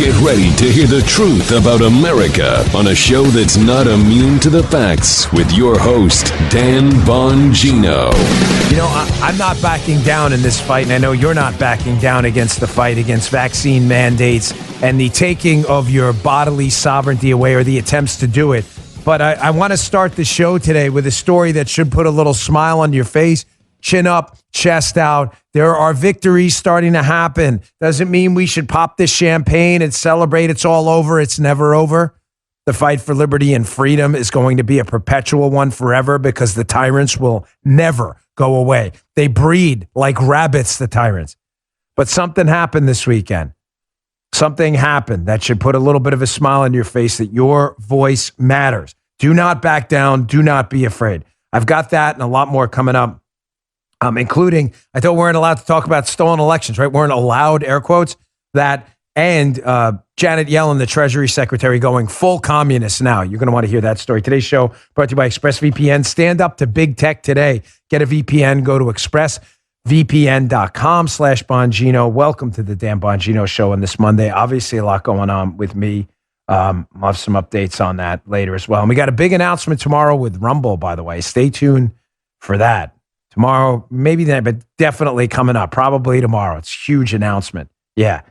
Get ready to hear the truth about America on a show that's not immune to the facts with your host, Dan Bongino. You know, I'm not backing down in this fight, and I know you're not backing down against the fight against vaccine mandates and the taking of your bodily sovereignty away or the attempts to do it. But I want to start the show today with a story that should put a little smile on your face. Chin up, chest out. There are victories starting to happen. Doesn't mean we should pop this champagne and celebrate it's all over. It's never over. The fight for liberty and freedom is going to be a perpetual one forever because the tyrants will never go away. They breed like rabbits, the tyrants. But something happened this weekend. Something happened that should put a little bit of a smile on your face that your voice matters. Do not back down. Do not be afraid. I've got that and a lot more coming up. Including, I thought we weren't allowed to talk about stolen elections, right? Weren't allowed, air quotes, that, and Janet Yellen, the Treasury Secretary, going full communist now. You're going to want to hear that story. Today's show brought to you by ExpressVPN. Stand up to big tech today. Get a VPN. Go to expressvpn.com/Bongino. Welcome to the Dan Bongino Show on this Monday. Obviously, a lot going on with me. I'll have some updates on that later as well. And we got a big announcement tomorrow with Rumble, by the way. Stay tuned for that. Tomorrow, maybe then, but definitely coming up. Probably tomorrow. It's a huge announcement. Yeah.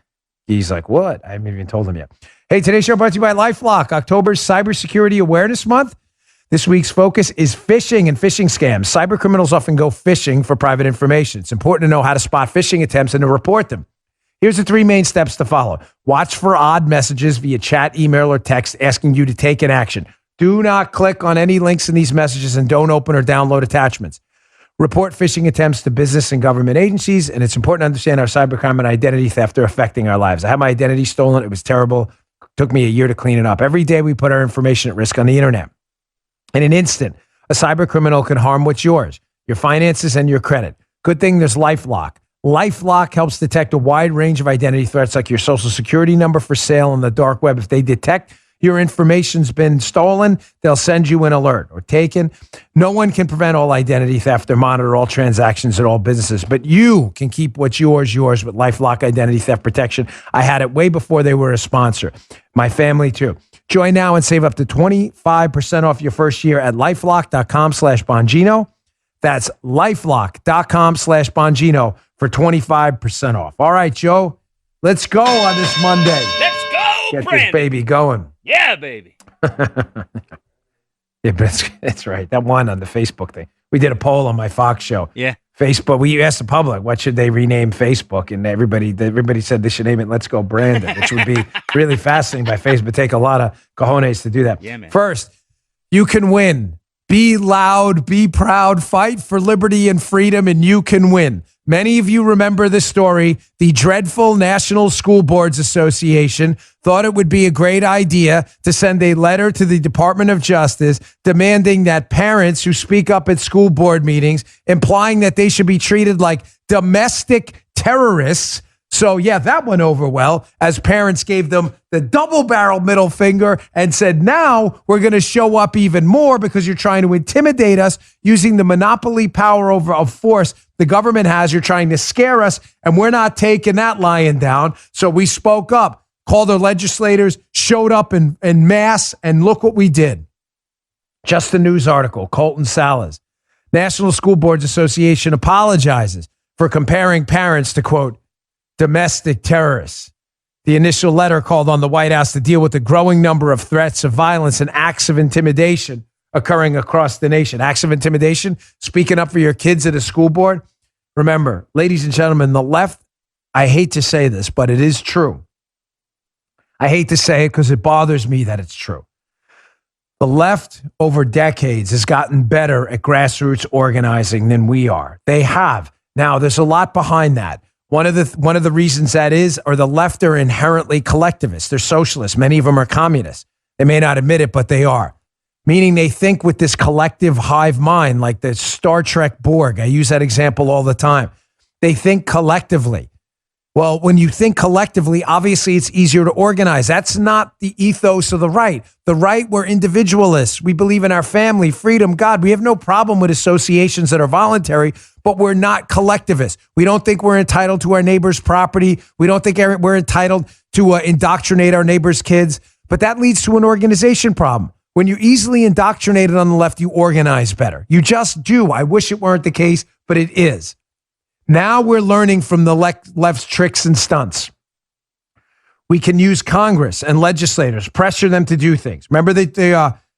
He's like, what? I haven't even told him yet. Hey, today's show brought to you by LifeLock. October's Cybersecurity Awareness Month. This week's focus is phishing and phishing scams. Cyber criminals often go phishing for private information. It's important to know how to spot phishing attempts and to report them. Here's the 3 main steps to follow. Watch for odd messages via chat, email, or text asking you to take an action. Do not click on any links in these messages and don't open or download attachments. Report phishing attempts to business and government agencies, and it's important to understand how cybercrime and identity theft are affecting our lives. I had my identity stolen. It was terrible. It took me a year to clean it up. Every day we put our information at risk on the internet. In an instant, a cyber criminal can harm what's yours, your finances and your credit. Good thing there's LifeLock. LifeLock helps detect a wide range of identity threats like your social security number for sale on the dark web. If they detect your information's been stolen, they'll send you an alert or taken. No one can prevent all identity theft or monitor all transactions at all businesses, but you can keep what's yours with LifeLock Identity Theft Protection. I had it way before they were a sponsor. My family too. Join now and save up to 25% off your first year at LifeLock.com/Bongino. That's LifeLock.com/Bongino for 25% off. All right, Joe, let's go on this Monday. Let's go, Get Brandon. this baby going. Yeah, baby. Yeah, but it's right. That one on the Facebook thing. We did a poll on my Fox show. Yeah. Facebook. We asked the public, what should they rename Facebook? And everybody said they should name it Let's Go Brandon, which would be really fascinating by Facebook. Take a lot of cojones to do that. Yeah, man. First, you can win. Be loud, be proud, fight for liberty and freedom, and you can win. Many of you remember this story. The dreadful National School Boards Association thought it would be a great idea to send a letter to the Department of Justice demanding that parents who speak up at school board meetings, implying that they should be treated like domestic terrorists. So, yeah, that went over well as parents gave them the double-barrel middle finger and said, now we're going to show up even more because you're trying to intimidate us using the monopoly power of force the government has. You're trying to scare us, and we're not taking that lying down. So we spoke up, called our legislators, showed up in mass, and look what we did. Just a news article, Colton Salas. National School Boards Association apologizes for comparing parents to, quote, domestic terrorists. The initial letter called on the White House to deal with the growing number of threats of violence and acts of intimidation occurring across the nation. Acts of intimidation, speaking up for your kids at a school board. Remember, ladies and gentlemen, the left, I hate to say this, but it is true. I hate to say it because it bothers me that it's true. The left over decades has gotten better at grassroots organizing than we are. They have. Now, there's a lot behind that. One of the reasons that is, or the left are inherently collectivists. They're socialists. Many of them are communists. They may not admit it, but they are. Meaning they think with this collective hive mind, like the Star Trek Borg. I use that example all the time. They think collectively. Well, when you think collectively, obviously it's easier to organize. That's not the ethos of the right. The right, we're individualists. We believe in our family, freedom, God. We have no problem with associations that are voluntary, but we're not collectivists. We don't think we're entitled to our neighbor's property. We don't think we're entitled to indoctrinate our neighbors' kids, but that leads to an organization problem. When you're easily indoctrinated on the left, you organize better. You just do. I wish it weren't the case, but it is. Now we're learning from the left's tricks and stunts. We can use Congress and legislators, pressure them to do things. Remember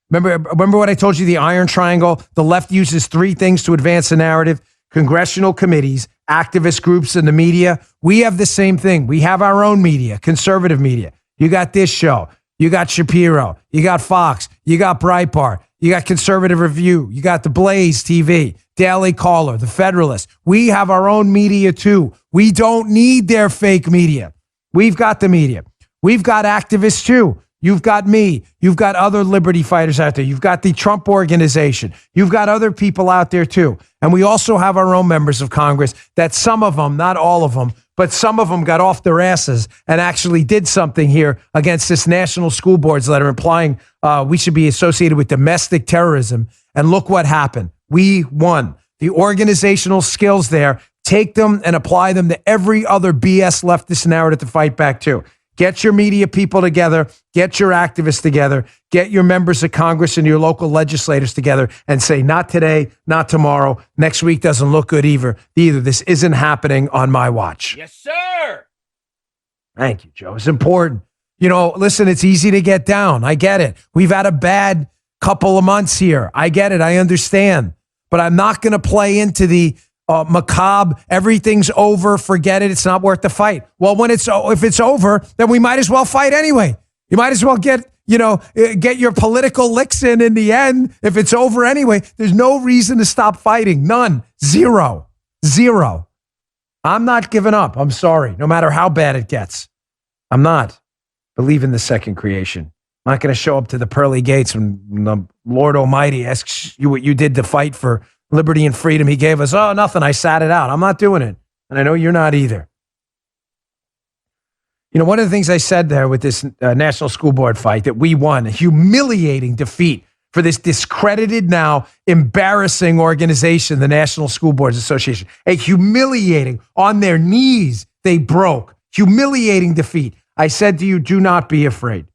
remember what I told you, the iron triangle? The left uses three things to advance the narrative: congressional committees, activist groups, and the media. We have the same thing. We have our own media, conservative media. You got this show. You got Shapiro. You got Fox. You got Breitbart. You got Conservative Review. You got the Blaze TV, Daily Caller, the Federalist. We have our own media too. We don't need their fake media. We've got the media. We've got activists too. You've got me. You've got other liberty fighters out there. You've got the Trump organization. You've got other people out there too. And we also have our own members of Congress that some of them, not all of them, but some of them got off their asses and actually did something here against this national school boards that are implying we should be associated with domestic terrorism. And look what happened. We won. The organizational skills there, take them and apply them to every other BS leftist narrative to fight back to. Get your media people together, get your activists together, get your members of Congress and your local legislators together and say, not today, not tomorrow, next week doesn't look good either. This isn't happening on my watch. Yes, sir. Thank you, Joe. It's important. Listen, it's easy to get down. I get it. We've had a bad couple of months here. I get it. I understand. But I'm not going to play into the macabre, everything's over, forget it, it's not worth the fight. Well, if it's over, then we might as well fight anyway. You might as well get your political licks in the end. If it's over anyway, there's no reason to stop fighting. None. Zero. I'm not giving up. I'm sorry. No matter how bad it gets. I'm not. Believe in the second creation. I'm not going to show up to the pearly gates when the Lord Almighty asks you what you did to fight for liberty and freedom he gave us. Oh, nothing. I sat it out. I'm not doing it. And I know you're not either. One of the things I said there with this national school board fight, that we won a humiliating defeat for this discredited, now embarrassing organization, the National School Boards Association. A humiliating, on their knees, they broke. Humiliating defeat. I said to you, do not be afraid.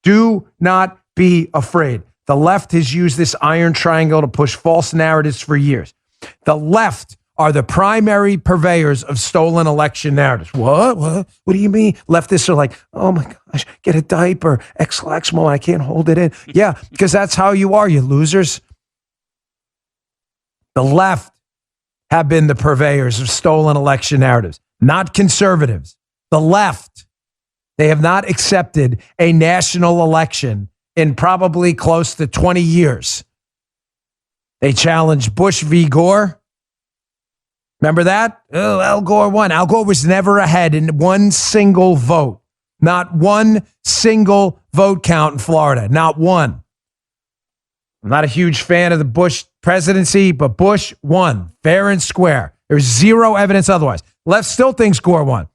Do not be afraid. The left has used this iron triangle to push false narratives for years. The left are the primary purveyors of stolen election narratives. What? What do you mean? Leftists are like, oh my gosh, get a diaper, Exclaxmo, I can't hold it in. Yeah, because that's how you are, you losers. The left have been the purveyors of stolen election narratives, not conservatives. The left, they have not accepted a national election in probably close to 20 years. They challenged Bush v. Gore. Remember that? Oh, Al Gore won. Al Gore was never ahead in one single vote. Not one single vote count in Florida. Not one. I'm not a huge fan of the Bush presidency, but Bush won fair and square. There's zero evidence otherwise. Left still thinks Gore won.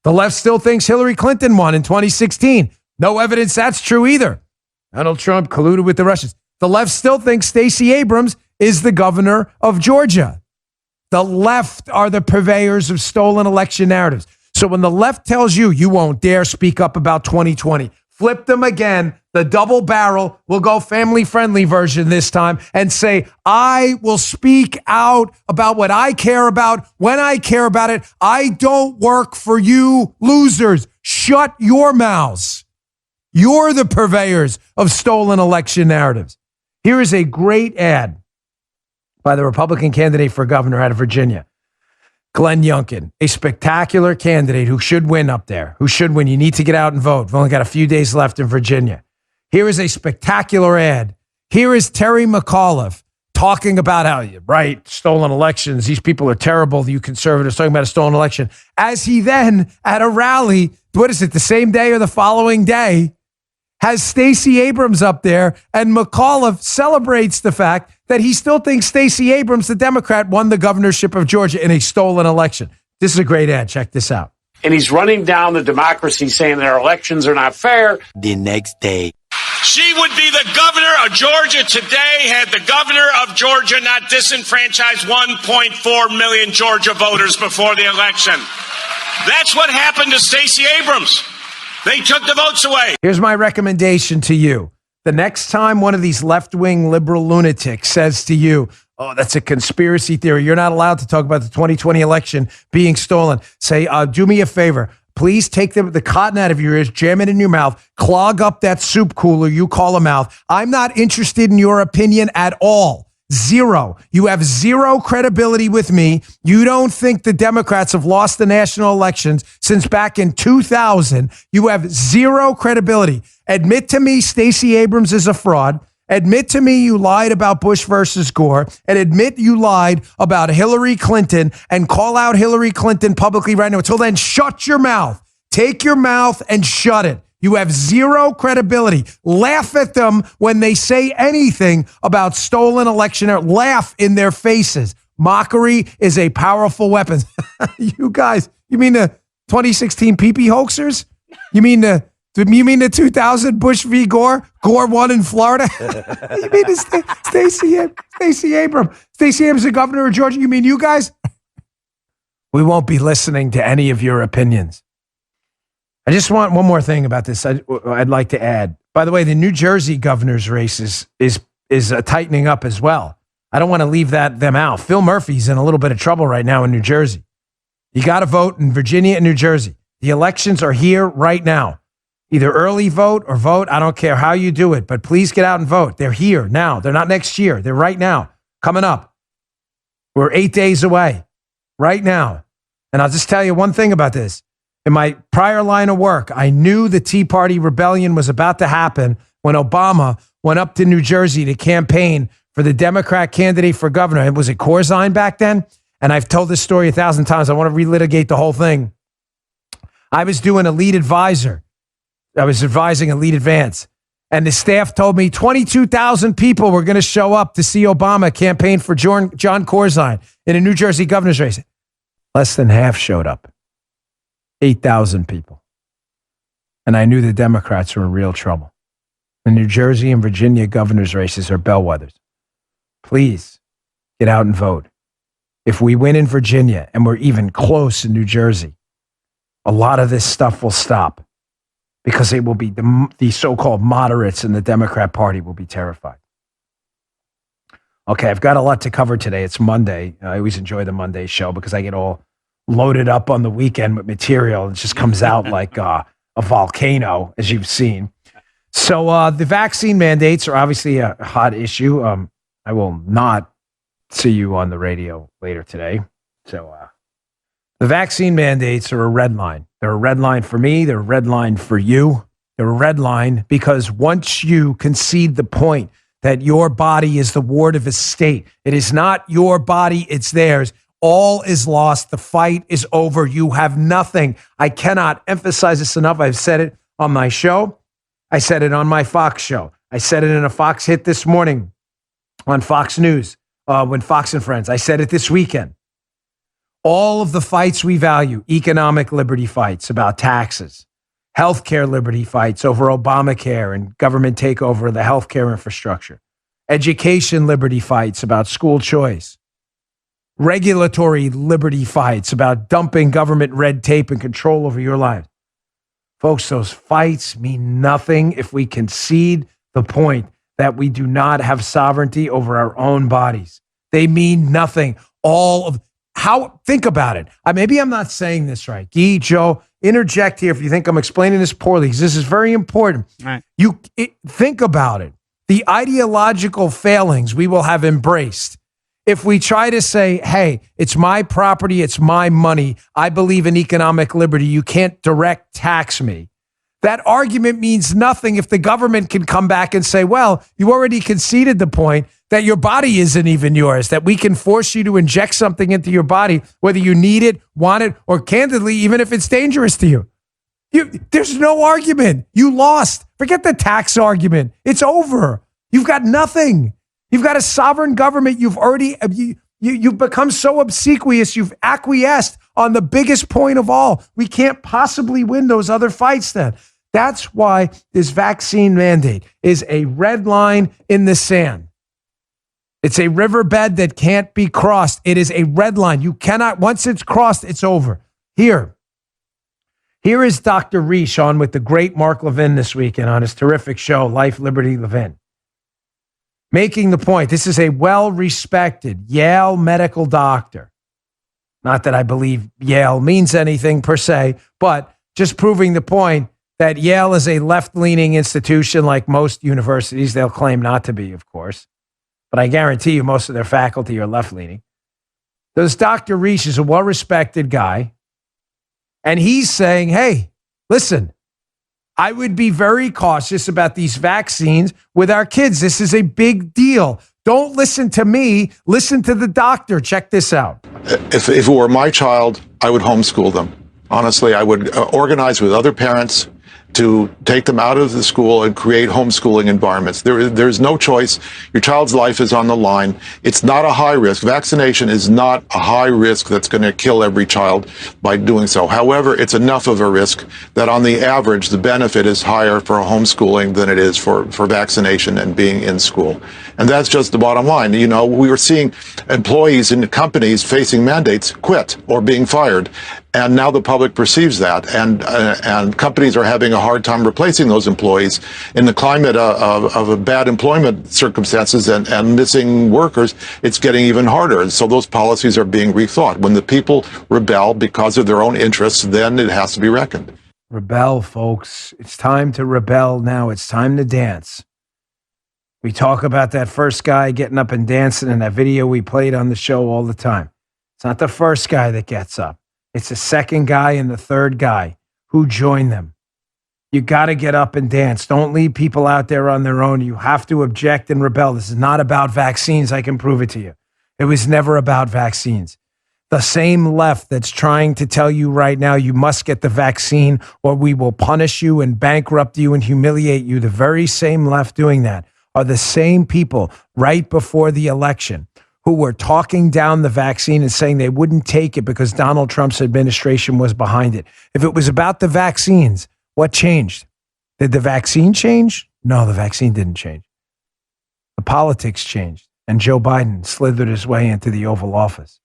The left still thinks Hillary Clinton won in 2016. No evidence that's true either. Donald Trump colluded with the Russians. The left still thinks Stacey Abrams is the governor of Georgia. The left are the purveyors of stolen election narratives. So when the left tells you you won't dare speak up about 2020, flip them again. The double barrel will go family-friendly version this time and say, I will speak out about what I care about when I care about it. I don't work for you losers. Shut your mouths. You're the purveyors of stolen election narratives. Here is a great ad by the Republican candidate for governor out of Virginia, Glenn Youngkin, a spectacular candidate who should win up there, who should win. You need to get out and vote. We've only got a few days left in Virginia. Here is a spectacular ad. Here is Terry McAuliffe talking about how, right, stolen elections, these people are terrible, you conservatives talking about a stolen election. As he then, at a rally, what is it, the same day or the following day, has Stacey Abrams up there, and McAuliffe celebrates the fact that he still thinks Stacey Abrams, the Democrat, won the governorship of Georgia in a stolen election. This is a great ad. Check this out. And he's running down the democracy, saying their elections are not fair. The next day, she would be the governor of Georgia today had the governor of Georgia not disenfranchised 1.4 million Georgia voters before the election. That's what happened to Stacey Abrams. They took the votes away. Here's my recommendation to you. The next time one of these left-wing liberal lunatics says to you, oh, that's a conspiracy theory, you're not allowed to talk about the 2020 election being stolen, say, do me a favor. Please take the cotton out of your ears, jam it in your mouth, clog up that soup cooler you call a mouth. I'm not interested in your opinion at all. Zero. You have zero credibility with me. You don't think the Democrats have lost the national elections since back in 2000. You have zero credibility. Admit to me Stacey Abrams is a fraud. Admit to me you lied about Bush versus Gore, and admit you lied about Hillary Clinton, and call out Hillary Clinton publicly right now. Until then, shut your mouth. Take your mouth and shut it. You have zero credibility. Laugh at them when they say anything about stolen election. Laugh in their faces. Mockery is a powerful weapon. You guys, you mean the 2016 pee-pee hoaxers? You mean the 2000 Bush v. Gore? Gore won in Florida? You mean Stacey Abrams? Stacey Abrams, the governor of Georgia? You mean you guys? We won't be listening to any of your opinions. I just want one more thing about this I'd like to add. By the way, the New Jersey governor's race is tightening up as well. I don't want to leave them out. Phil Murphy's in a little bit of trouble right now in New Jersey. You got to vote in Virginia and New Jersey. The elections are here right now. Either early vote or vote. I don't care how you do it, but please get out and vote. They're here now. They're not next year. They're right now, coming up. We're 8 days away right now. And I'll just tell you one thing about this. In my prior line of work, I knew the Tea Party rebellion was about to happen when Obama went up to New Jersey to campaign for the Democrat candidate for governor. Was it Corzine back then? And I've told this story 1,000 times. I want to relitigate the whole thing. I was doing a lead advisor. I was advising a lead advance. And the staff told me 22,000 people were going to show up to see Obama campaign for John Corzine in a New Jersey governor's race. Less than half showed up. 8,000 people. And I knew the Democrats were in real trouble. The New Jersey and Virginia governor's races are bellwethers. Please get out and vote. If we win in Virginia and we're even close in New Jersey, a lot of this stuff will stop because it will be the so-called moderates in the Democrat Party will be terrified. Okay, I've got a lot to cover today. It's Monday. I always enjoy the Monday show because I get all loaded up on the weekend with material. It just comes out like a volcano, as you've seen. So the vaccine mandates are obviously a hot issue. I will not see you on the radio later today. So the vaccine mandates are a red line. They're a red line for me. They're a red line for you. They're a red line because once you concede the point that your body is the ward of a state, it is not your body, it's theirs. All is lost. The fight is over. You have nothing. I cannot emphasize this enough. I've said it on my show. I said it on my Fox show. I said it in a Fox hit this morning on Fox News when Fox and Friends. I said it this weekend. All of the fights we value, economic liberty fights about taxes, healthcare liberty fights over Obamacare and government takeover of the healthcare infrastructure, education liberty fights about school choice, regulatory liberty fights about dumping government red tape and control over your life. Folks, those fights mean nothing if we concede the point that we do not have sovereignty over our own bodies. They mean nothing. Think about it. Maybe I'm not saying this right. Guy, Joe, interject here if you think I'm explaining this poorly, because this is very important. Right. Think about it. The ideological failings we will have embraced if we try to say, hey, it's my property, it's my money, I believe in economic liberty, you can't direct tax me. That argument means nothing if the government can come back and say, well, you already conceded the point that your body isn't even yours, that we can force you to inject something into your body, whether you need it, want it, or candidly, even if it's dangerous to you. There's no argument. You lost. Forget the tax argument. It's over. You've got nothing. You've got a sovereign government. You've become so obsequious. You've acquiesced on the biggest point of all. We can't possibly win those other fights then. That's why this vaccine mandate is a red line in the sand. It's a riverbed that can't be crossed. It is a red line. You cannot, once it's crossed, it's over. Here's Here is Dr. Reish on with the great Mark Levin this weekend on his terrific show, Life, Liberty, Levin. Making the point, this is a well-respected Yale medical doctor. Not that I believe Yale means anything per se, but just proving the point that Yale is a left-leaning institution like most universities. They'll claim not to be, of course. But I guarantee you most of their faculty are left-leaning. This Dr. Reish is a well-respected guy. And he's saying, hey, listen, I would be very cautious about these vaccines with our kids. This is a big deal. Don't listen to me. Listen to the doctor. Check this out. If it were my child, I would homeschool them. Honestly, I would organize with other parents to take them out of the school and create homeschooling environments. There's no choice. Your child's life is on the line. It's not a high risk. Vaccination is not a high risk that's going to kill every child by doing so. However, it's enough of a risk that on the average, the benefit is higher for homeschooling than it is for vaccination and being in school. And that's just the bottom line. You know, we were seeing employees in companies facing mandates quit or being fired. And now the public perceives that, and companies are having a hard time replacing those employees in the climate of a bad employment circumstances and missing workers. It's getting even harder, and so those policies are being rethought. When the people rebel because of their own interests, then it has to be reckoned. Rebel, folks. It's time to rebel now. It's time to dance. We talk about that first guy getting up and dancing in that video we played on the show all the time. It's not the first guy that gets up. It's the second guy and the third guy who join them. You got to get up and dance. Don't leave people out there on their own. You have to object and rebel. This is not about vaccines. I can prove it to you. It was never about vaccines. The same left that's trying to tell you right now you must get the vaccine or we will punish you and bankrupt you and humiliate you, the very same left doing that are the same people right before the election who were talking down the vaccine and saying they wouldn't take it because Donald Trump's administration was behind it. If it was about the vaccines, what changed? Did the vaccine change? No, the vaccine didn't change. The politics changed, and Joe Biden slithered his way into the Oval Office.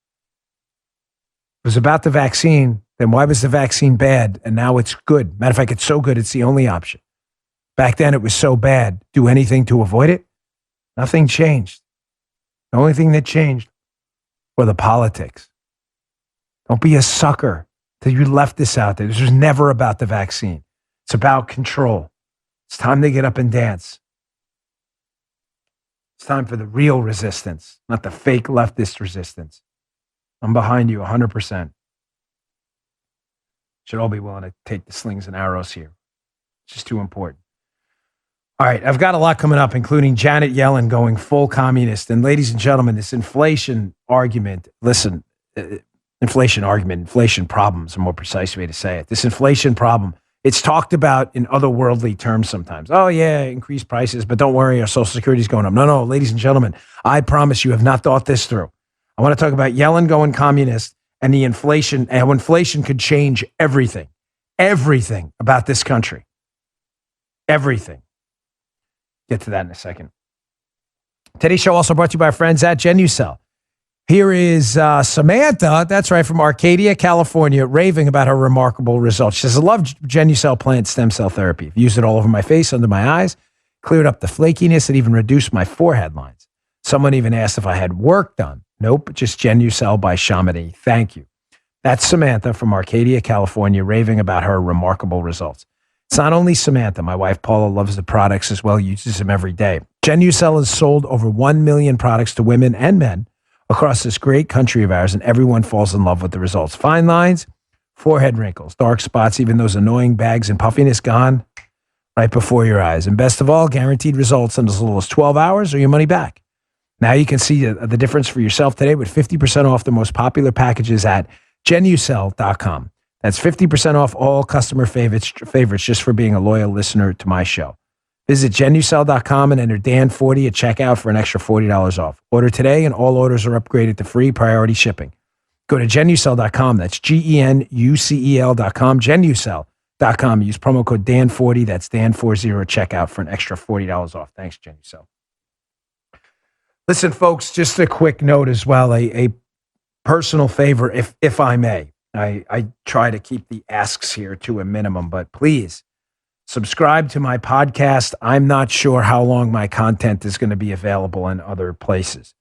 If it was about the vaccine, then why was the vaccine bad and now it's good? Matter of fact, it's so good, it's the only option. Back then, it was so bad. Do anything to avoid it? Nothing changed. The only thing that changed were the politics. Don't be a sucker that you left this out there. This was never about the vaccine. It's about control. It's time to get up and dance. It's time for the real resistance, not the fake leftist resistance. I'm behind you 100%. Should all be willing to take the slings and arrows here. It's just too important. All right, I've got a lot coming up, including Janet Yellen going full communist. And ladies and gentlemen, this inflation argument, listen, inflation problem is a more precise way to say it. This inflation problem, it's talked about in otherworldly terms sometimes. Oh, yeah, increased prices, but don't worry, our Social Security is going up. No, ladies and gentlemen, I promise you have not thought this through. I want to talk about Yellen going communist and the inflation, and how inflation could change everything about this country. Everything. Get to that in a second. Today's show also brought to you by our friends at Genucell. Here is Samantha, that's right, from Arcadia, California, raving about her remarkable results. She says, I love Genucell plant stem cell therapy. I've used it all over my face, under my eyes, cleared up the flakiness, and even reduced my forehead lines. Someone even asked if I had work done. Nope, just Genucell by Chamonix. Thank you. That's Samantha from Arcadia, California, raving about her remarkable results. It's not only Samantha. My wife, Paula, loves the products as well, uses them every day. Genucell has sold over 1 million products to women and men across this great country of ours, and everyone falls in love with the results. Fine lines, forehead wrinkles, dark spots, even those annoying bags and puffiness gone right before your eyes. And best of all, guaranteed results in as little as 12 hours or your money back. Now you can see the difference for yourself today with 50% off the most popular packages at Genucell.com. That's 50% off all customer favorites just for being a loyal listener to my show. Visit Genucell.com and enter Dan40 at checkout for an extra $40 off. Order today and all orders are upgraded to free priority shipping. Go to Genucell.com. That's Genucel.com. Genucell.com. Use promo code Dan40. That's Dan40 at checkout for an extra $40 off. Thanks, Genucell. Listen, folks, just a quick note as well, a personal favor, if I may. I try to keep the asks here to a minimum, but please subscribe to my podcast. I'm not sure how long my content is going to be available in other places.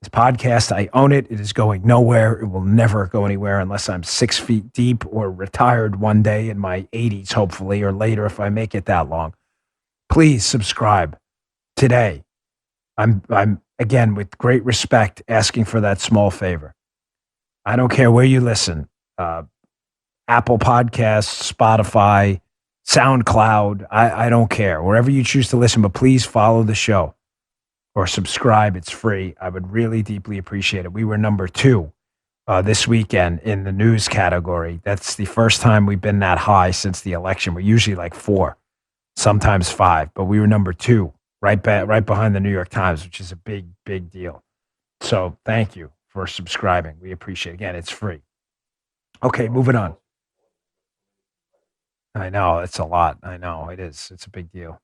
This podcast, I own it. It is going nowhere. It will never go anywhere unless I'm 6 feet deep or retired one day in my 80s, hopefully, or later if I make it that long. Please subscribe today. I'm again, with great respect, asking for that small favor. I don't care where you listen, Apple Podcasts, Spotify, SoundCloud. I don't care. Wherever you choose to listen, but please follow the show or subscribe. It's free. I would really deeply appreciate it. We were number 2 this weekend in the news category. That's the first time we've been that high since the election. We're usually like 4, sometimes 5, but we were number 2, right behind the New York Times, which is a big, big deal. So thank you for subscribing. We appreciate it. Again, it's free. Okay, moving on. I know, it's a lot. I know, it is. It's a big deal.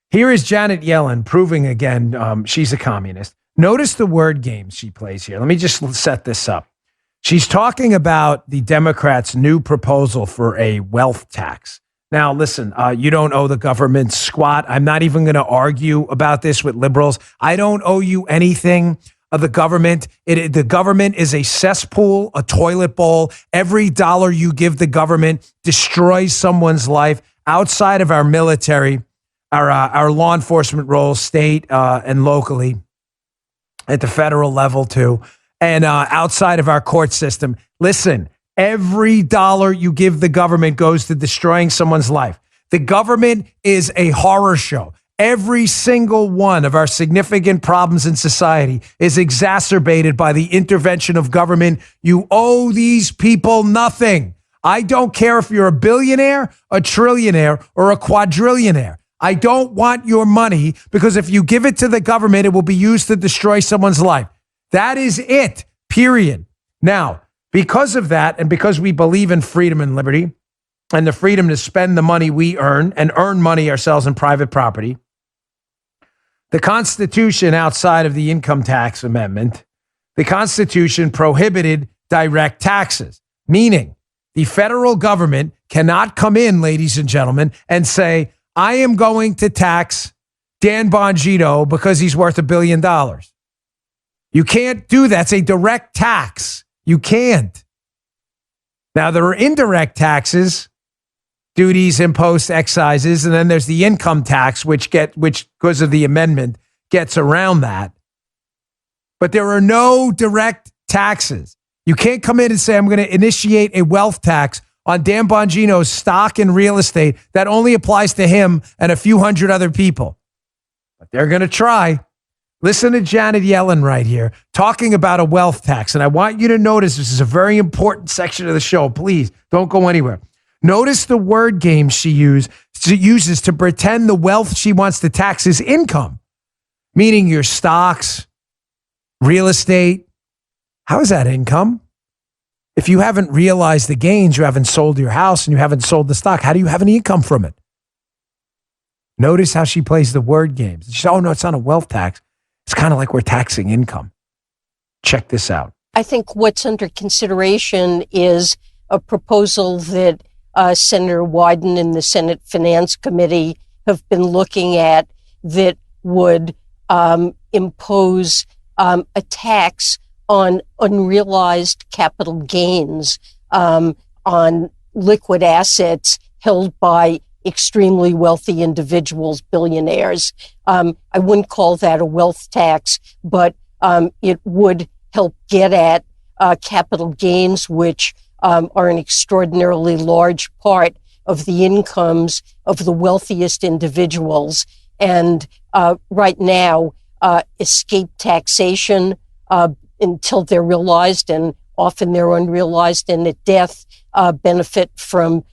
Here is Janet Yellen proving again she's a communist. Notice the word game she plays here. Let me just set this up. She's talking about the Democrats' new proposal for a wealth tax. Now, listen, you don't owe the government squat. I'm not even going to argue about this with liberals. I don't owe you anything of the government. The government is a cesspool, a toilet bowl. Every dollar you give the government destroys someone's life. Outside of our military, our law enforcement roles, state and locally, at the federal level too, and outside of our court system. Listen, every dollar you give the government goes to destroying someone's life. The government is a horror show. Every single one of our significant problems in society is exacerbated by the intervention of government. You owe these people nothing. I don't care if you're a billionaire, a trillionaire, or a quadrillionaire. I don't want your money because if you give it to the government, it will be used to destroy someone's life. That is it, period. Now, because of that, and because we believe in freedom and liberty and the freedom to spend the money we earn and earn money ourselves in private property, the Constitution, outside of the income tax amendment, the Constitution prohibited direct taxes, meaning the federal government cannot come in, ladies and gentlemen, and say, I am going to tax Dan Bongino because he's worth $1 billion. You can't do that. It's a direct tax. You can't. Now, there are indirect taxes, duties, imposts, excises, and then there's the income tax, which because of the amendment gets around that. But there are no direct taxes. You can't come in and say, I'm going to initiate a wealth tax on Dan Bongino's stock and real estate that only applies to him and a few hundred other people. But they're going to try. Listen to Janet Yellen right here talking about a wealth tax. And I want you to notice this is a very important section of the show. Please don't go anywhere. Notice the word game she uses to pretend the wealth she wants to tax is income, meaning your stocks, real estate. How is that income? If you haven't realized the gains, you haven't sold your house and you haven't sold the stock, how do you have any income from it? Notice how she plays the word games. She said, oh, no, it's not a wealth tax. It's kind of like we're taxing income. Check this out. I think what's under consideration is a proposal that Senator Wyden and the Senate Finance Committee have been looking at that would impose a tax on unrealized capital gains on liquid assets held by extremely wealthy individuals, billionaires. I wouldn't call that a wealth tax, but it would help get at capital gains, which are an extraordinarily large part of the incomes of the wealthiest individuals. And right now, escape taxation until they're realized, and often they're unrealized, and at death benefit from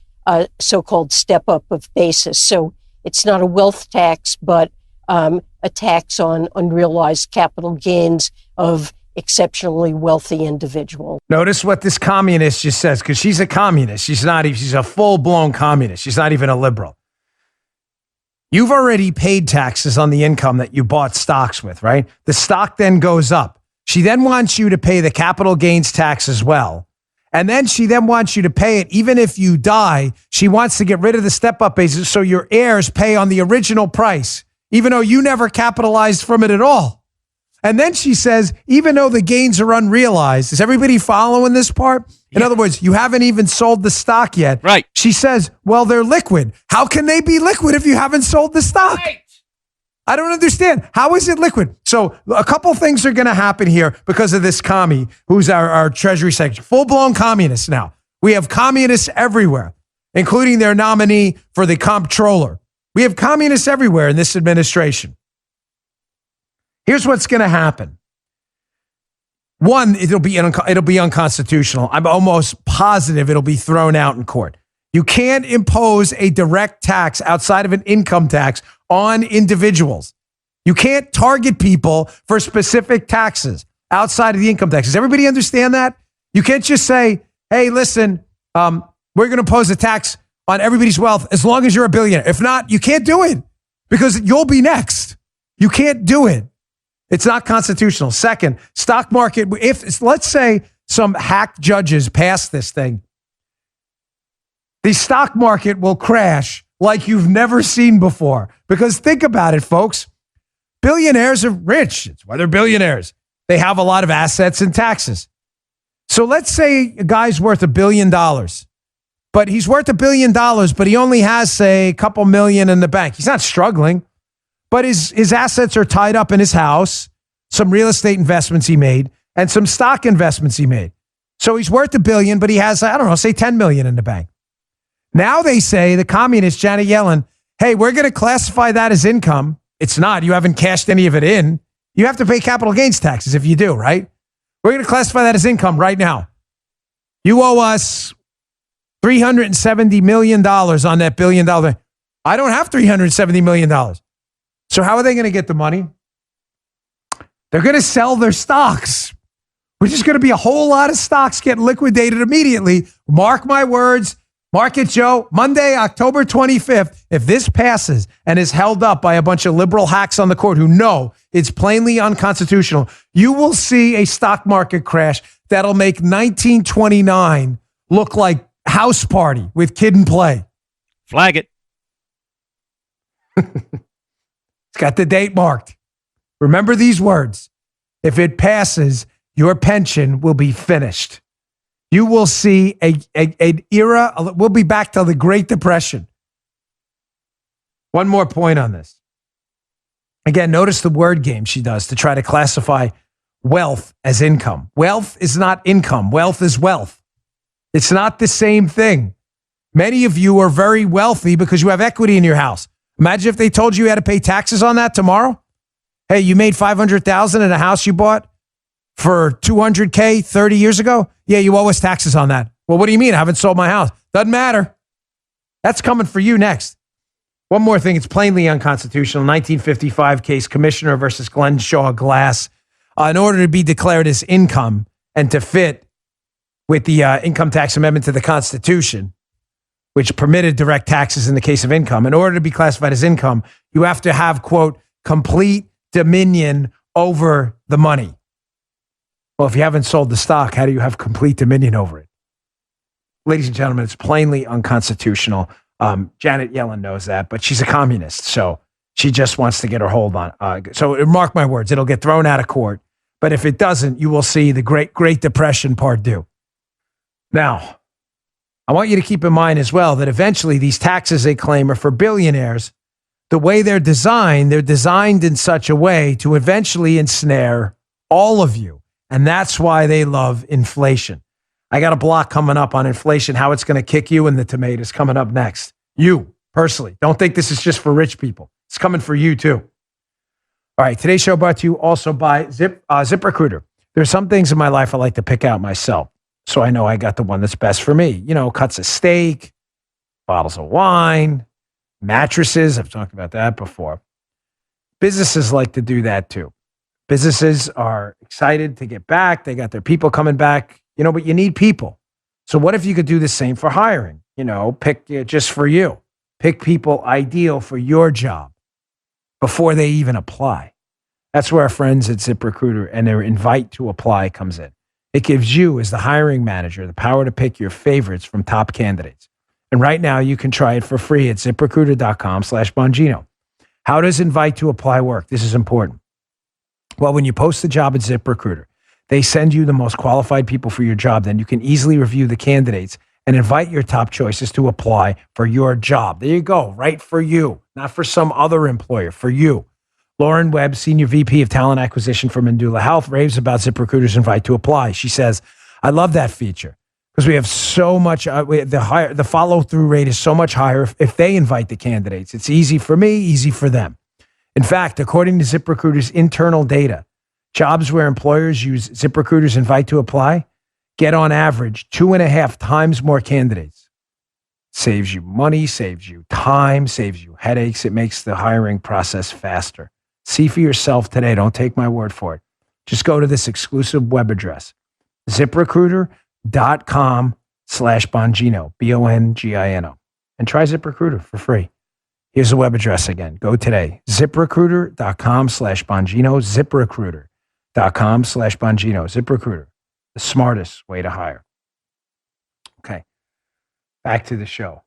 so-called step-up of basis. So it's not a wealth tax, but a tax on unrealized capital gains of exceptionally wealthy individuals. Notice what this communist just says, because she's a communist. She's a full-blown communist. She's not even a liberal. You've already paid taxes on the income that you bought stocks with, right? The stock then goes up. She then wants you to pay the capital gains tax as well. And then she then wants you to pay it even if you die. She wants to get rid of the step-up basis so your heirs pay on the original price, even though you never capitalized from it at all. And then she says, even though the gains are unrealized, is everybody following this part? In other words, you haven't even sold the stock yet. Right. She says, well, they're liquid. How can they be liquid if you haven't sold the stock? Right. I don't understand. How is it liquid? So a couple things are going to happen here because of this commie, who's our Treasury Secretary. Full-blown communists now. We have communists everywhere, including their nominee for the comptroller. We have communists everywhere in this administration. Here's what's going to happen. One, it'll be unconstitutional. I'm almost positive it'll be thrown out in court. You can't impose a direct tax outside of an income tax on individuals. You can't target people for specific taxes outside of the income tax. Does everybody understand that? You can't just say, hey, listen, we're going to impose a tax on everybody's wealth as long as you're a billionaire. If not, you can't do it because you'll be next. You can't do it. It's not constitutional. Second, stock market, if let's say some hack judges pass this thing, the stock market will crash like you've never seen before. Because think about it, folks. Billionaires are rich. It's why they're billionaires. They have a lot of assets and taxes. So let's say a guy's worth $1 billion, but he's worth $1 billion, but he only has, say, a couple million in the bank. He's not struggling. But his assets are tied up in his house, some real estate investments he made, and some stock investments he made. So he's worth $1 billion, but he has, I don't know, say 10 million in the bank. Now they say, the communist Janet Yellen, hey, we're going to classify that as income. It's not. You haven't cashed any of it in. You have to pay capital gains taxes if you do, right? We're going to classify that as income right now. You owe us $370 million on that $1 billion. I don't have $370 million. So how are they going to get the money? They're going to sell their stocks, which is going to be a whole lot of stocks get liquidated immediately. Mark my words. Mark it, Joe. Monday, October 25th, if this passes and is held up by a bunch of liberal hacks on the court who know it's plainly unconstitutional, you will see a stock market crash that'll make 1929 look like House Party with Kid and Play. Flag it. It's got the date marked. Remember these words. If it passes, your pension will be finished. You will see an era. We'll be back to the Great Depression. One more point on this. Again, notice the word game she does to try to classify wealth as income. Wealth is not income. Wealth is wealth. It's not the same thing. Many of you are very wealthy because you have equity in your house. Imagine if they told you you had to pay taxes on that tomorrow. Hey, you made $500,000 in a house you bought for $200K 30 years ago. Yeah, you owe us taxes on that. Well, what do you mean? I haven't sold my house. Doesn't matter. That's coming for you next. One more thing. It's plainly unconstitutional. 1955 case, Commissioner versus Glenshaw Glass. In order to be declared as income and to fit with the income tax amendment to the Constitution, which permitted direct taxes in the case of income. In order to be classified as income, you have to have, quote, complete dominion over the money. Well, if you haven't sold the stock, how do you have complete dominion over it? Ladies and gentlemen, it's plainly unconstitutional. Janet Yellen knows that, but she's a communist, so she just wants to get her hold on. So mark my words, it'll get thrown out of court. But if it doesn't, you will see the Great Depression part due. Now, I want you to keep in mind as well that eventually these taxes they claim are for billionaires. The way they're designed in such a way to eventually ensnare all of you. And that's why they love inflation. I got a block coming up on inflation, how it's going to kick you in the tomatoes coming up next. You, personally. Don't think this is just for rich people. It's coming for you, too. All right, today's show brought to you also by ZipRecruiter. There's some things in my life I like to pick out myself, so I know I got the one that's best for me. You know, cuts of steak, bottles of wine, mattresses. I've talked about that before. Businesses like to do that, too. Businesses are excited to get back. They got their people coming back, you know, but you need people. So what if you could do the same for hiring? You know, pick just for you. Pick people ideal for your job before they even apply. That's where our friends at ZipRecruiter and their invite to apply comes in. It gives you, as the hiring manager, the power to pick your favorites from top candidates. And right now, you can try it for free at ZipRecruiter.com/Bongino. How does invite to apply work? This is important. Well, when you post the job at ZipRecruiter, they send you the most qualified people for your job. Then you can easily review the candidates and invite your top choices to apply for your job. There you go, right for you, not for some other employer, for you. Lauren Webb, Senior VP of Talent Acquisition for Mandula Health, raves about ZipRecruiter's invite to apply. She says, I love that feature because we have so much, the follow-through rate is so much higher if they invite the candidates. It's easy for me, easy for them. In fact, according to ZipRecruiter's internal data, jobs where employers use ZipRecruiter's invite to apply get on average 2.5 times more candidates. Saves you money, saves you time, saves you headaches. It makes the hiring process faster. See for yourself today. Don't take my word for it. Just go to this exclusive web address, ZipRecruiter.com/Bongino, Bongino, and try ZipRecruiter for free. Here's the web address again. Go today, ZipRecruiter.com/Bongino, ZipRecruiter.com/Bongino, ZipRecruiter, the smartest way to hire. Okay, back to the show.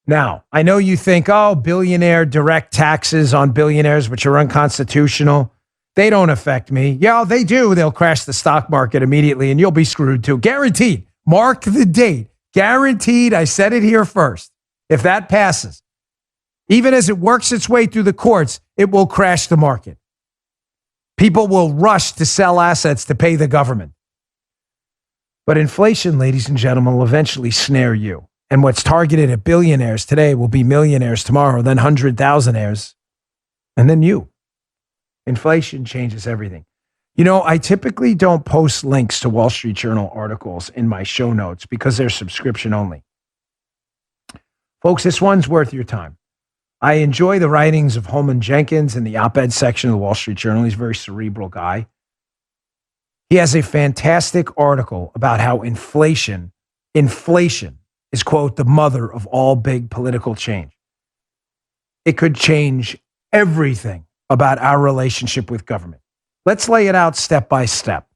Now, I know you think, oh, billionaire direct taxes on billionaires, which are unconstitutional. They don't affect me. Yeah, they do. They'll crash the stock market immediately and you'll be screwed too. Guaranteed. Mark the date. Guaranteed. I said it here first. If that passes, even as it works its way through the courts, it will crash the market. People will rush to sell assets to pay the government. But inflation, ladies and gentlemen, will eventually snare you. And what's targeted at billionaires today will be millionaires tomorrow, then 100,000aires, and then you. Inflation changes everything. You know, I typically don't post links to Wall Street Journal articles in my show notes because they're subscription only. Folks, this one's worth your time. I enjoy the writings of Holman Jenkins in the op-ed section of the Wall Street Journal. He's a very cerebral guy. He has a fantastic article about how inflation is, quote, the mother of all big political change. It could change everything about our relationship with government. Let's lay it out step by step.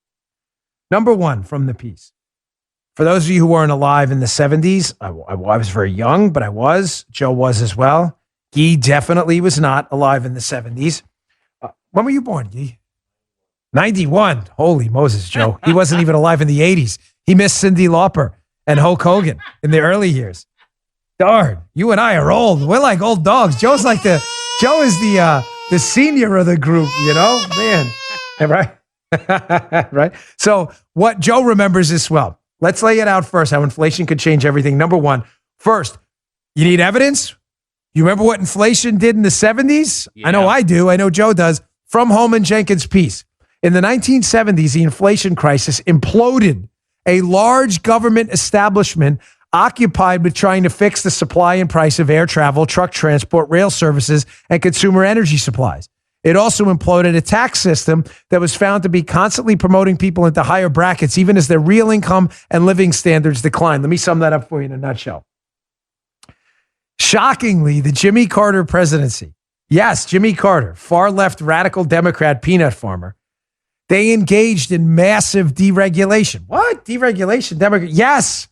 Number one from the piece. For those of you who weren't alive in the 70s, I was very young, but I was. Joe was as well. Guy definitely was not alive in the 70s. When were you born, Guy? 91. Holy Moses, Joe. He wasn't even alive in the 80s. He missed Cyndi Lauper and Hulk Hogan in the early years. Darn, you and I are old. We're like old dogs. Joe is the senior of the group, you know? Man, right? Right? So what Joe remembers this well. Let's lay it out first, how inflation could change everything. Number one, first, you need evidence? You remember what inflation did in the 70s? Yeah. I know I do. I know Joe does. From Holman Jenkins' piece. In the 1970s, the inflation crisis imploded. A large government establishment occupied with trying to fix the supply and price of air travel, truck transport, rail services, and consumer energy supplies. It also imploded a tax system that was found to be constantly promoting people into higher brackets, even as their real income and living standards declined. Let me sum that up for you in a nutshell. Shockingly, the Jimmy Carter presidency, yes, Jimmy Carter, far-left radical Democrat peanut farmer, they engaged in massive deregulation. What? Deregulation? Yes,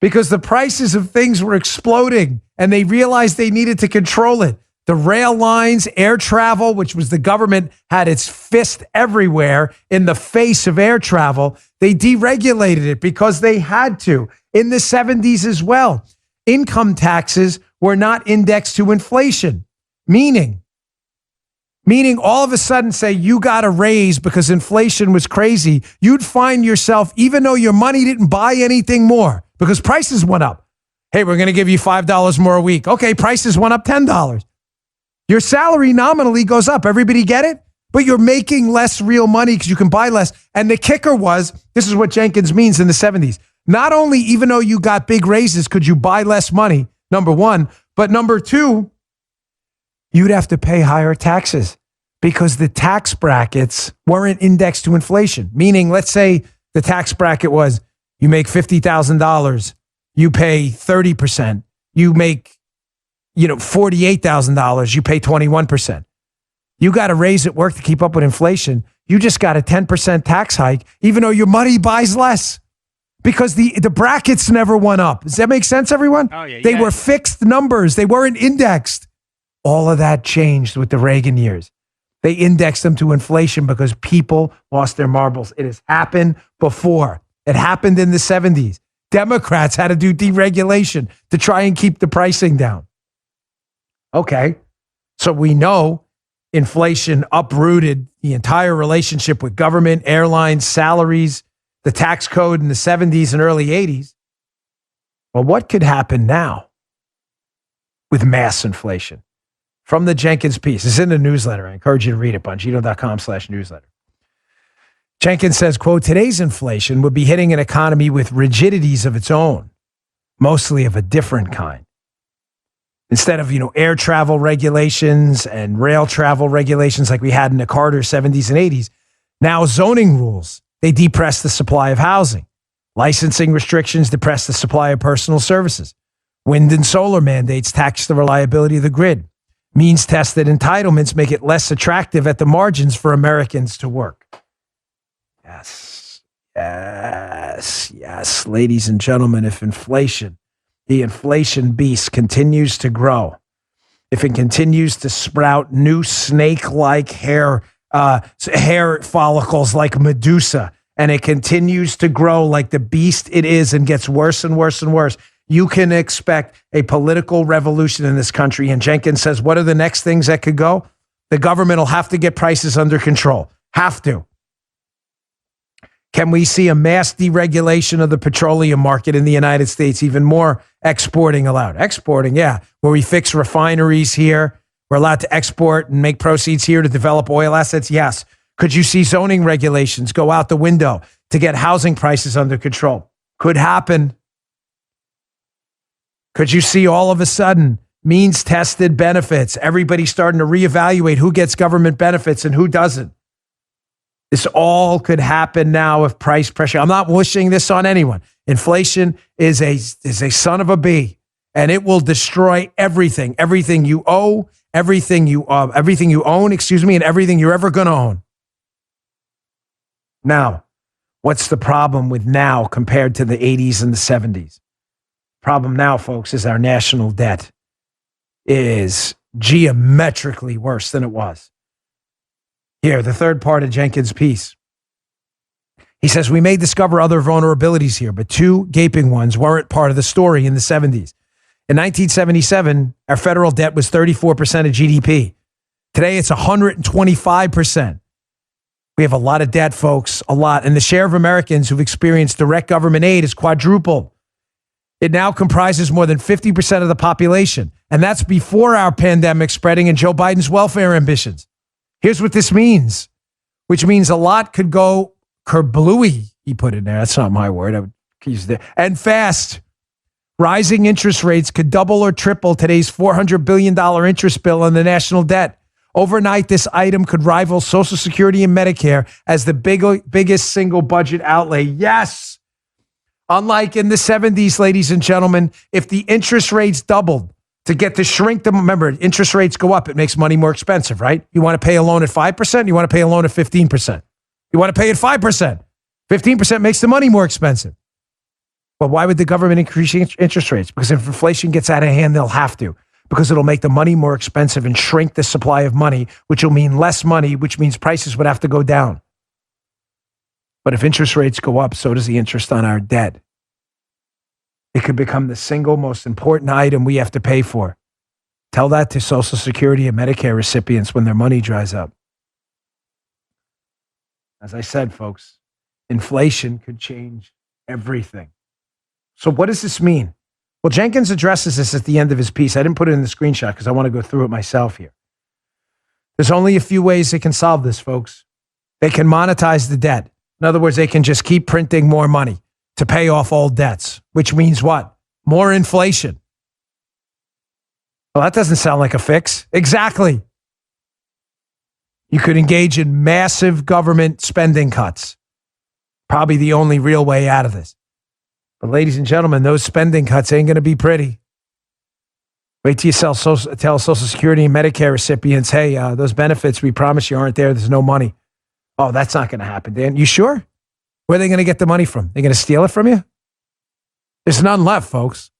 because the prices of things were exploding and they realized they needed to control it. The rail lines, air travel, which was the government had its fist everywhere in the face of air travel. They deregulated it because they had to. In the 70s as well, income taxes were not indexed to inflation, meaning all of a sudden, say you got a raise because inflation was crazy, you'd find yourself, even though your money didn't buy anything more because prices went up. Hey, we're going to give you $5 more a week. Okay, prices went up $10. Your salary nominally goes up. Everybody get it? But you're making less real money because you can buy less. And the kicker was, this is what Jenkins means in the 70s. Not only, even though you got big raises, could you buy less money, number one, but number two, you'd have to pay higher taxes because the tax brackets weren't indexed to inflation. Meaning, let's say the tax bracket was you make $50,000, you pay 30%. You make, $48,000, you pay 21%. You got to raise at work to keep up with inflation. You just got a 10% tax hike, even though your money buys less because the brackets never went up. Does that make sense, everyone? Oh, yeah. They were fixed numbers. They weren't indexed. All of that changed with the Reagan years. They indexed them to inflation because people lost their marbles. It has happened before. It happened in the 70s. Democrats had to do deregulation to try and keep the pricing down. Okay, so we know inflation uprooted the entire relationship with government, airlines, salaries, the tax code in the 70s and early 80s. Well, what could happen now with mass inflation? From the Jenkins piece. It's in the newsletter. I encourage you to read it, Bongino.com/newsletter. Jenkins says, quote, today's inflation would be hitting an economy with rigidities of its own, mostly of a different kind. Instead of, air travel regulations and rail travel regulations like we had in the Carter 70s and 80s, now zoning rules, they depress the supply of housing. Licensing restrictions depress the supply of personal services. Wind and solar mandates tax the reliability of the grid. Means-tested entitlements make it less attractive at the margins for Americans to work. Yes, ladies and gentlemen, if the inflation beast continues to grow, if it continues to sprout new snake-like hair follicles like Medusa, and it continues to grow like the beast it is and gets worse and worse and worse, you can expect a political revolution in this country. And Jenkins says, what are the next things that could go? The government will have to get prices under control. Have to. Can we see a mass deregulation of the petroleum market in the United States? Even more exporting allowed. Exporting, yeah. Where we fix refineries here. We're allowed to export and make proceeds here to develop oil assets? Yes. Could you see zoning regulations go out the window to get housing prices under control? Could happen. Could you see all of a sudden means-tested benefits? Everybody starting to reevaluate who gets government benefits and who doesn't. This all could happen now if price pressure. I'm not wishing this on anyone. Inflation is a son of a bee, and it will destroy everything. Everything you owe, everything you own, and everything you're ever going to own. Now, what's the problem with now compared to the 80s and the 70s? Problem now, folks, is our national debt is geometrically worse than it was. Here, the third part of Jenkins' piece. He says, we may discover other vulnerabilities here, but two gaping ones weren't part of the story in the 70s. In 1977, our federal debt was 34% of GDP. Today, it's 125%. We have a lot of debt, folks, a lot. And the share of Americans who've experienced direct government aid is quadrupled. It now comprises more than 50% of the population. And that's before our pandemic spreading and Joe Biden's welfare ambitions. Here's what this means, which means a lot could go kerblooey, he put in there. That's not my word. I would use that. And fast. Rising interest rates could double or triple today's $400 billion interest bill on the national debt. Overnight, this item could rival Social Security and Medicare as the biggest single budget outlay. Yes. Unlike in the 70s, ladies and gentlemen, if the interest rates doubled to get to shrink them, remember, interest rates go up. It makes money more expensive, right? You want to pay a loan at 5%? You want to pay a loan at 15%? You want to pay at 5%? 15% makes the money more expensive. But why would the government increase interest rates? Because if inflation gets out of hand, they'll have to. Because it'll make the money more expensive and shrink the supply of money, which will mean less money, which means prices would have to go down. But if interest rates go up, so does the interest on our debt. It could become the single most important item we have to pay for. Tell that to Social Security and Medicare recipients when their money dries up. As I said, folks, inflation could change everything. So what does this mean? Well, Jenkins addresses this at the end of his piece. I didn't put it in the screenshot because I want to go through it myself here. There's only a few ways they can solve this, folks. They can monetize the debt. In other words, they can just keep printing more money to pay off old debts, which means what? More inflation. Well, that doesn't sound like a fix. Exactly. You could engage in massive government spending cuts. Probably the only real way out of this. But ladies and gentlemen, those spending cuts ain't going to be pretty. Wait till you tell Social Security and Medicare recipients, hey, those benefits we promised you aren't there. There's no money. Oh, that's not going to happen, Dan. You sure? Where are they going to get the money from? They're going to steal it from you? There's none left, folks.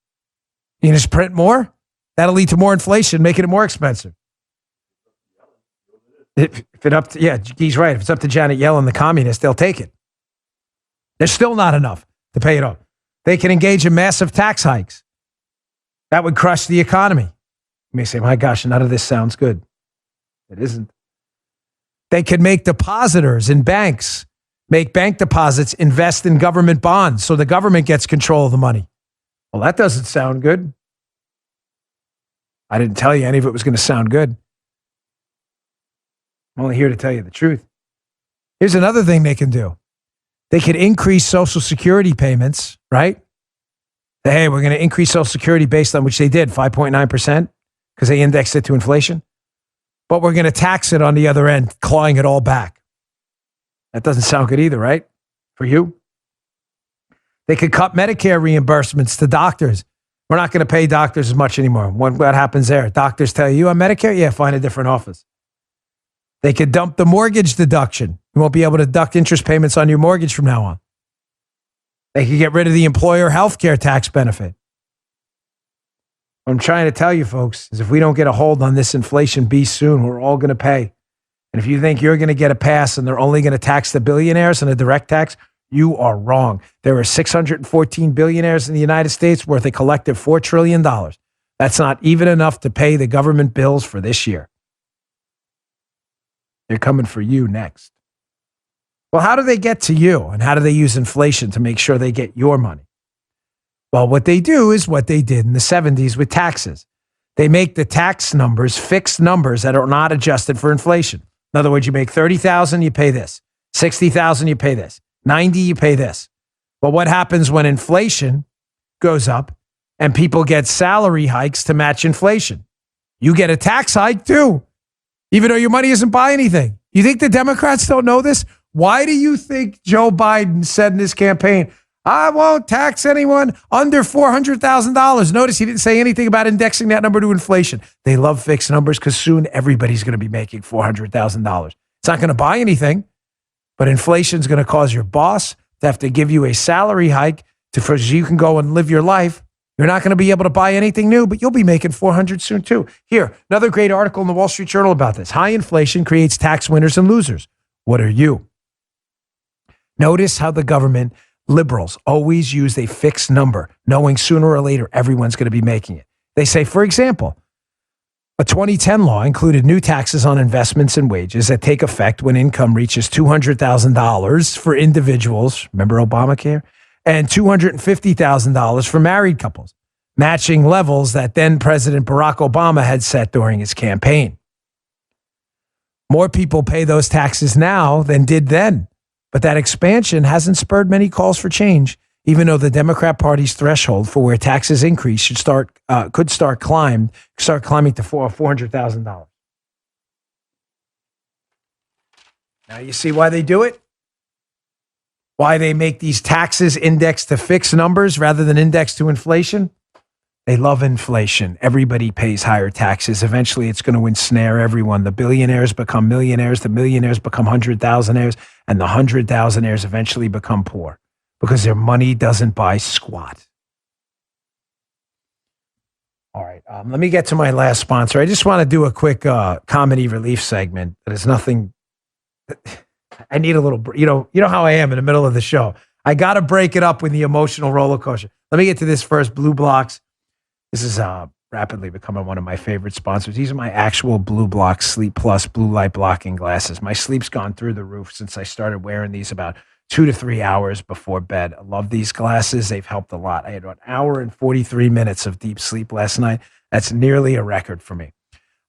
You can just print more? That'll lead to more inflation, making it more expensive. He's right. If it's up to Janet Yellen, the communists, they'll take it. There's still not enough to pay it off. They can engage in massive tax hikes. That would crush the economy. You may say, my gosh, none of this sounds good. It isn't. They can make depositors in banks make bank deposits, invest in government bonds so the government gets control of the money. Well, that doesn't sound good. I didn't tell you any of it was going to sound good. I'm only here to tell you the truth. Here's another thing they can do. They could increase Social Security payments, right? Hey, we're going to increase Social Security based on which they did, 5.9%, because they indexed it to inflation. But we're going to tax it on the other end, clawing it all back. That doesn't sound good either, right? For you? They could cut Medicare reimbursements to doctors. We're not going to pay doctors as much anymore. What happens there? Doctors tell you on Medicare? Yeah, find a different office. They could dump the mortgage deduction. You won't be able to deduct interest payments on your mortgage from now on. They could get rid of the employer health care tax benefit. What I'm trying to tell you, folks, is if we don't get a hold on this inflation beast soon, we're all going to pay. And if you think you're going to get a pass and they're only going to tax the billionaires and a direct tax, you are wrong. There are 614 billionaires in the United States worth a collective $4 trillion. That's not even enough to pay the government bills for this year. They're coming for you next. Well, how do they get to you? And how do they use inflation to make sure they get your money? Well, what they do is what they did in the 70s with taxes. They make the tax numbers fixed numbers that are not adjusted for inflation. In other words, you make $30,000, you pay this. $60,000, you pay this. $90,000, you pay this. But what happens when inflation goes up and people get salary hikes to match inflation? You get a tax hike too, even though your money isn't buying anything. You think the Democrats don't know this? Why do you think Joe Biden said in his campaign, I won't tax anyone under $400,000? Notice he didn't say anything about indexing that number to inflation. They love fixed numbers because soon everybody's going to be making $400,000. It's not going to buy anything, but inflation's going to cause your boss to have to give you a salary hike so you can go and live your life. You're not going to be able to buy anything new, but you'll be making $400 soon too. Here, another great article in the Wall Street Journal about this. High inflation creates tax winners and losers. What are you? Notice how the government, liberals, always use a fixed number, knowing sooner or later everyone's going to be making it. They say, for example, a 2010 law included new taxes on investments and wages that take effect when income reaches $200,000 for individuals, remember Obamacare, and $250,000 for married couples, matching levels that then President Barack Obama had set during his campaign. More people pay those taxes now than did then. But that expansion hasn't spurred many calls for change, even though the Democrat Party's threshold for where taxes increase could start climbing to $400,000. Now you see why they do it? Why they make these taxes indexed to fixed numbers rather than indexed to inflation? They love inflation. Everybody pays higher taxes. Eventually, it's going to ensnare everyone. The billionaires become millionaires. The millionaires become 100,000aires. And the 100,000aires eventually become poor because their money doesn't buy squat. All right. Let me get to my last sponsor. I just want to do a quick comedy relief segment. That is nothing. I need a little, you know how I am in the middle of the show. I got to break it up with the emotional roller coaster. Let me get to this first. Blue Blocks. This is rapidly becoming one of my favorite sponsors. These are my actual Blue Block Sleep Plus blue light blocking glasses. My sleep's gone through the roof since I started wearing these about 2 to 3 hours before bed. I love these glasses. They've helped a lot. I had 1 hour and 43 minutes of deep sleep last night. That's nearly a record for me.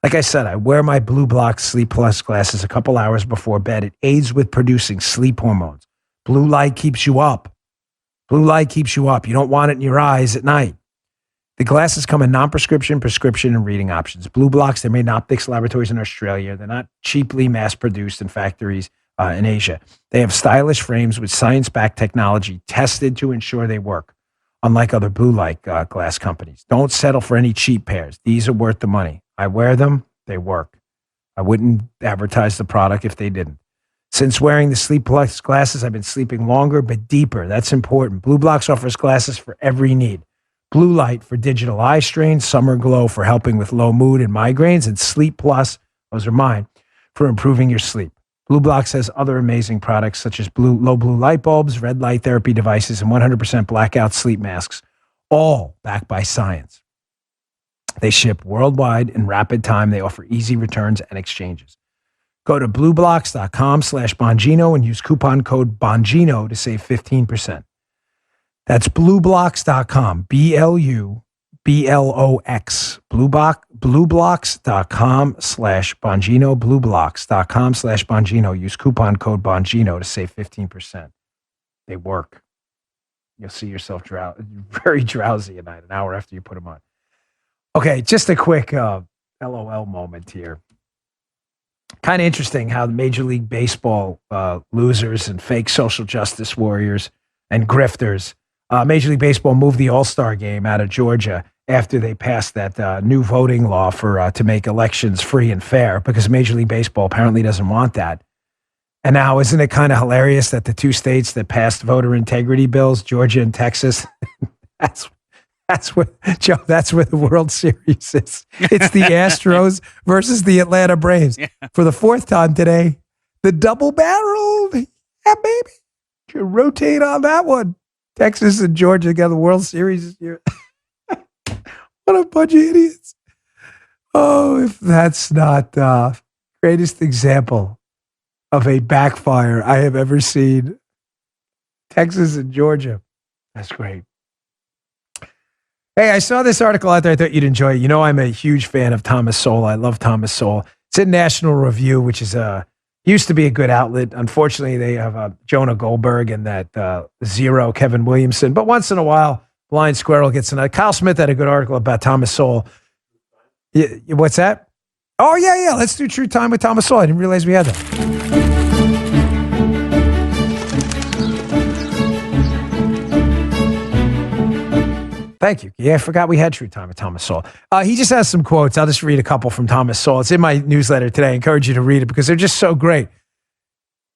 Like I said, I wear my Blue Block Sleep Plus glasses a couple hours before bed. It aids with producing sleep hormones. Blue light keeps you up. Blue light keeps you up. You don't want it in your eyes at night. The glasses come in non-prescription, prescription, and reading options. Blue Blocks, they're made in Optics Laboratories in Australia. They're not cheaply mass-produced in factories in Asia. They have stylish frames with science-backed technology tested to ensure they work. unlike other blue light glass companies. Don't settle for any cheap pairs. These are worth the money. I wear them. They work. I wouldn't advertise the product if they didn't. Since wearing the Sleep Plus glasses, I've been sleeping longer but deeper. That's important. Blue Blocks offers glasses for every need. Blue Light for digital eye strain, Summer Glow for helping with low mood and migraines, and Sleep Plus, those are mine, for improving your sleep. Blue Blocks has other amazing products such as low blue light bulbs, red light therapy devices, and 100% blackout sleep masks, all backed by science. They ship worldwide in rapid time. They offer easy returns and exchanges. Go to blueblocks.com/Bongino and use coupon code Bongino to save 15%. That's blueblocks.com, BLUBLOX, blueblocks.com/Bongino, blueblocks.com/Bongino. Use coupon code Bongino to save 15%. They work. You'll see yourself very drowsy at night, an hour after you put them on. Okay, just a quick LOL moment here. Kind of interesting how the Major League Baseball losers and fake social justice warriors and grifters, Major League Baseball moved the All-Star game out of Georgia after they passed that new voting law to make elections free and fair, because Major League Baseball apparently doesn't want that. And now, isn't it kind of hilarious that the two states that passed voter integrity bills, Georgia and Texas, that's where the World Series is. It's the Astros versus the Atlanta Braves. Yeah. For the fourth time today, the double barrel. Yeah, baby. You rotate on that one. Texas and Georgia got the World Series this year. What a bunch of idiots. Oh, if that's not the greatest example of a backfire I have ever seen. Texas and Georgia. That's great. Hey, I saw this article out there. I thought you'd enjoy it. You know, I'm a huge fan of Thomas Sowell. I love Thomas Sowell. It's in National Review, which is used to be a good outlet. Unfortunately, they have Jonah Goldberg and that zero Kevin Williamson. But once in a while, Blind Squirrel gets in. Kyle Smith had a good article about Thomas Sowell. What's that? Oh, yeah. Let's do True Time with Thomas Sowell. I didn't realize we had that. Thank you. Yeah, I forgot we had True Time with Thomas Sowell. He just has some quotes. I'll just read a couple from Thomas Sowell. It's in my newsletter today. I encourage you to read it because they're just so great.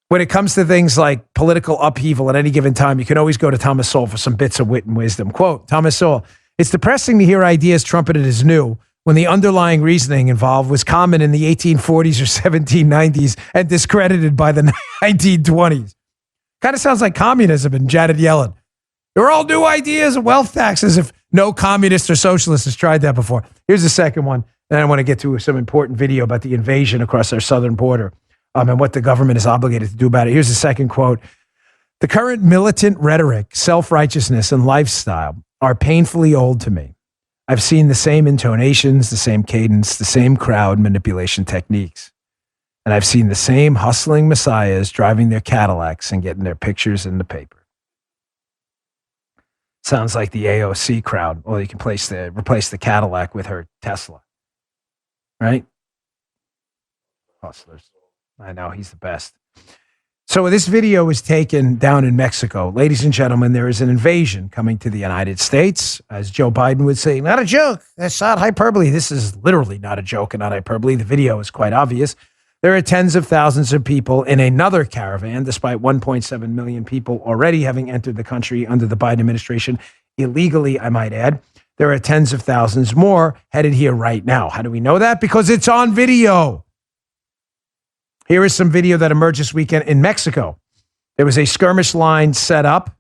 When it comes to things like political upheaval at any given time, you can always go to Thomas Sowell for some bits of wit and wisdom. Quote, Thomas Sowell, it's depressing to hear ideas trumpeted as new when the underlying reasoning involved was common in the 1840s or 1790s and discredited by the 1920s. Kind of sounds like communism and Janet Yellen. They're all new ideas of wealth taxes if no communist or socialist has tried that before. Here's the second one. Then I want to get to some important video about the invasion across our southern border and what the government is obligated to do about it. Here's the second quote. The current militant rhetoric, self-righteousness, and lifestyle are painfully old to me. I've seen the same intonations, the same cadence, the same crowd manipulation techniques. And I've seen the same hustling messiahs driving their Cadillacs and getting their pictures in the paper. Sounds like the AOC crowd. Well, you can replace the Cadillac with her Tesla. Right? Hustlers. I know, he's the best. So this video was taken down in Mexico. Ladies and gentlemen, there is an invasion coming to the United States. As Joe Biden would say, not a joke. That's not hyperbole. This is literally not a joke and not hyperbole. The video is quite obvious. There are tens of thousands of people in another caravan, despite 1.7 million people already having entered the country under the Biden administration, illegally, I might add. There are tens of thousands more headed here right now. How do we know that? Because it's on video. Here is some video that emerged this weekend in Mexico. There was a skirmish line set up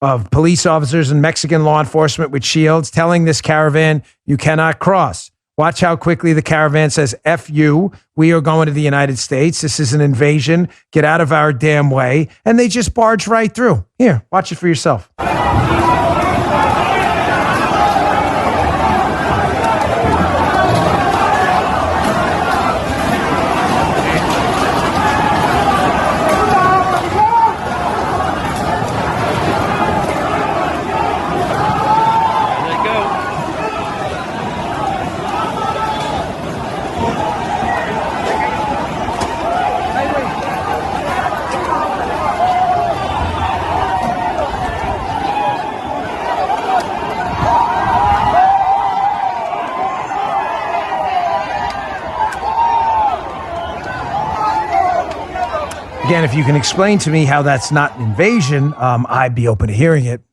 of police officers and Mexican law enforcement with shields telling this caravan, you cannot cross. Watch how quickly the caravan says, F you, we are going to the United States. This is an invasion. Get out of our damn way. And they just barge right through. Here, watch it for yourself. Again, if you can explain to me how that's not an invasion, I'd be open to hearing it.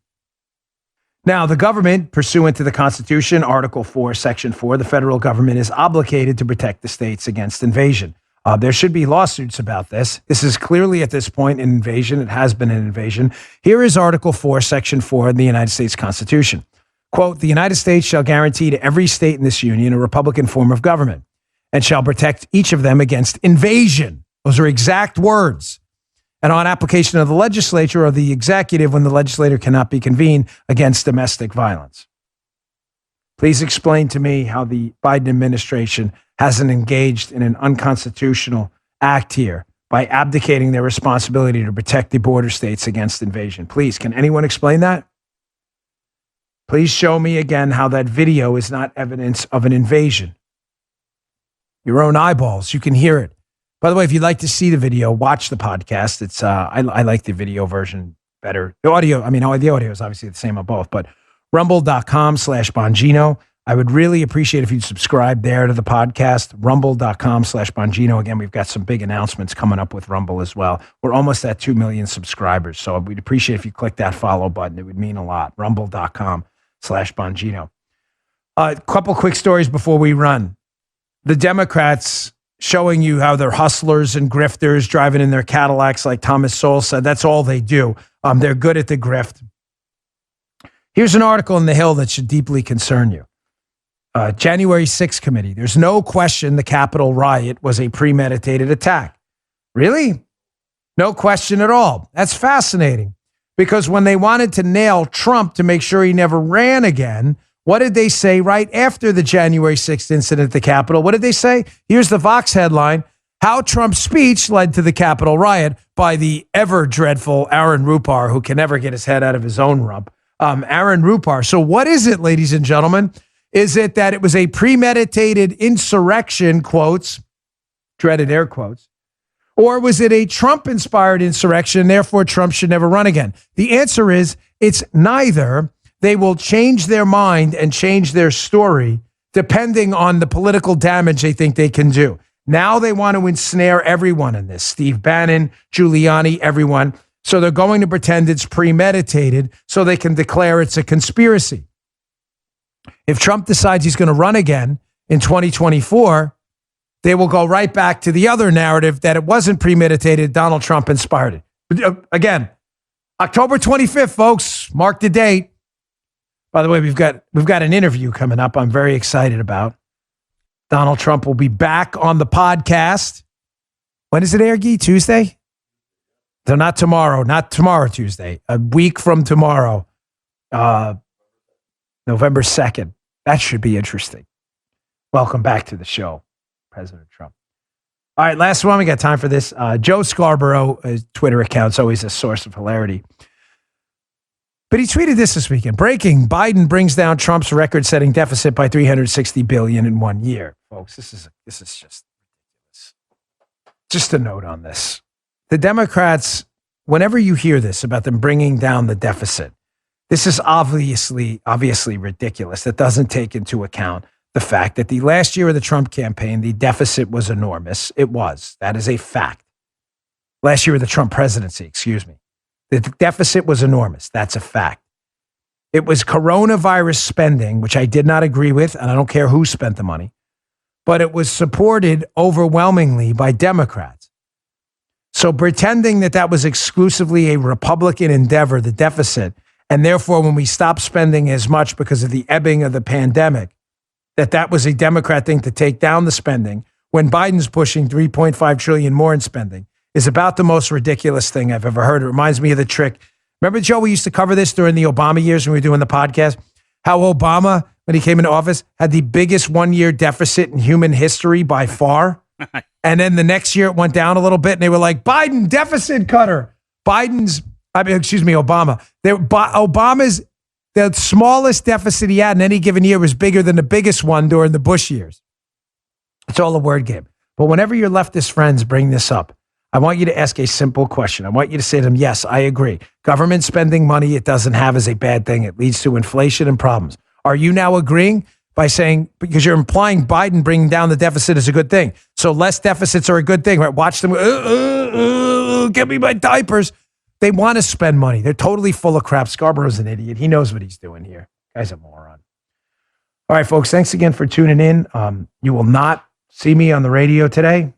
Now, the government, pursuant to the Constitution, Article 4, Section 4, the federal government is obligated to protect the states against invasion. There should be lawsuits about this. This is clearly at this point an invasion. It has been an invasion. Here is Article 4, Section 4 of the United States Constitution. Quote, the United States shall guarantee to every state in this union a republican form of government and shall protect each of them against invasion. Those are exact words. And on application of the legislature or the executive when the legislature cannot be convened against domestic violence. Please explain to me how the Biden administration hasn't engaged in an unconstitutional act here by abdicating their responsibility to protect the border states against invasion. Please, can anyone explain that? Please show me again how that video is not evidence of an invasion. Your own eyeballs, you can hear it. By the way, if you'd like to see the video, watch the podcast. It's I like the video version better. The audio is obviously the same on both, but rumble.com/Bongino. I would really appreciate if you'd subscribe there to the podcast, rumble.com/Bongino. Again, we've got some big announcements coming up with Rumble as well. We're almost at 2 million subscribers, so we'd appreciate if you click that follow button. It would mean a lot. Rumble.com/Bongino. A couple quick stories before we run. The Democrats showing you how they're hustlers and grifters driving in their Cadillacs, like Thomas Sowell said. That's all they do. They're good at the grift. Here's an article in The Hill that should deeply concern you. January 6th committee. There's no question the Capitol riot was a premeditated attack. Really? No question at all. That's fascinating because when they wanted to nail Trump to make sure he never ran again, what did they say right after the January 6th incident at the Capitol? What did they say? Here's the Vox headline: How Trump's speech led to the Capitol riot, by the ever dreadful Aaron Rupar, who can never get his head out of his own rump. Aaron Rupar. So what is it, ladies and gentlemen? Is it that it was a premeditated insurrection, quotes, dreaded air quotes, or was it a Trump-inspired insurrection, therefore Trump should never run again? The answer is it's neither. They will change their mind and change their story depending on the political damage they think they can do. Now they want to ensnare everyone in this. Steve Bannon, Giuliani, everyone. So they're going to pretend it's premeditated so they can declare it's a conspiracy. If Trump decides he's going to run again in 2024, they will go right back to the other narrative that it wasn't premeditated. Donald Trump inspired it. Again, October 25th, folks, mark the date. By the way, we've got an interview coming up I'm very excited about. Donald Trump will be back on the podcast. When does it air, Guy? Tuesday? So not tomorrow, Tuesday. A week from tomorrow, November 2nd. That should be interesting. Welcome back to the show, President Trump. All right, last one. We got time for this. Joe Scarborough, his Twitter account's always a source of hilarity. But he tweeted this weekend. Breaking: Biden brings down Trump's record-setting deficit by $360 billion in 1 year. Folks, this is just a note on this. The Democrats, whenever you hear this about them bringing down the deficit, this is obviously ridiculous. That doesn't take into account the fact that the last year of the Trump campaign, the deficit was enormous. It was. That is a fact. Last year of the Trump presidency, excuse me. The deficit was enormous. That's a fact. It was coronavirus spending, which I did not agree with, and I don't care who spent the money, but it was supported overwhelmingly by Democrats. So pretending that was exclusively a Republican endeavor, the deficit, and therefore when we stopped spending as much because of the ebbing of the pandemic, that was a Democrat thing to take down the spending when Biden's pushing $3.5 trillion more in spending, is about the most ridiculous thing I've ever heard. It reminds me of the trick. Remember, Joe, we used to cover this during the Obama years when we were doing the podcast, how Obama, when he came into office, had the biggest one-year deficit in human history by far. And then the next year it went down a little bit and they were like, Biden, deficit cutter. Obama. Obama's, the smallest deficit he had in any given year was bigger than the biggest one during the Bush years. It's all a word game. But whenever your leftist friends bring this up, I want you to ask a simple question. I want you to say to them, yes, I agree. Government spending money it doesn't have is a bad thing. It leads to inflation and problems. Are you now agreeing by saying, because you're implying Biden bringing down the deficit is a good thing. So less deficits are a good thing, right? Watch them. oh, give me my diapers. They want to spend money. They're totally full of crap. Scarborough's an idiot. He knows what he's doing here. Guy's a moron. All right, folks, thanks again for tuning in. You will not see me on the radio today.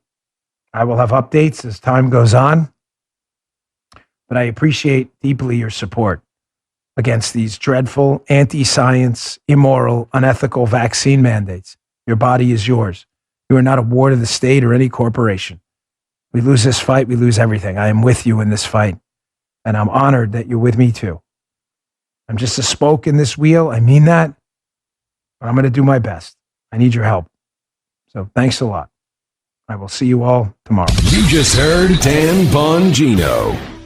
I will have updates as time goes on. But I appreciate deeply your support against these dreadful, anti-science, immoral, unethical vaccine mandates. Your body is yours. You are not a ward of the state or any corporation. We lose this fight, we lose everything. I am with you in this fight. And I'm honored that you're with me too. I'm just a spoke in this wheel. I mean that. But I'm going to do my best. I need your help. So thanks a lot. I will see you all tomorrow. You just heard Dan Bongino.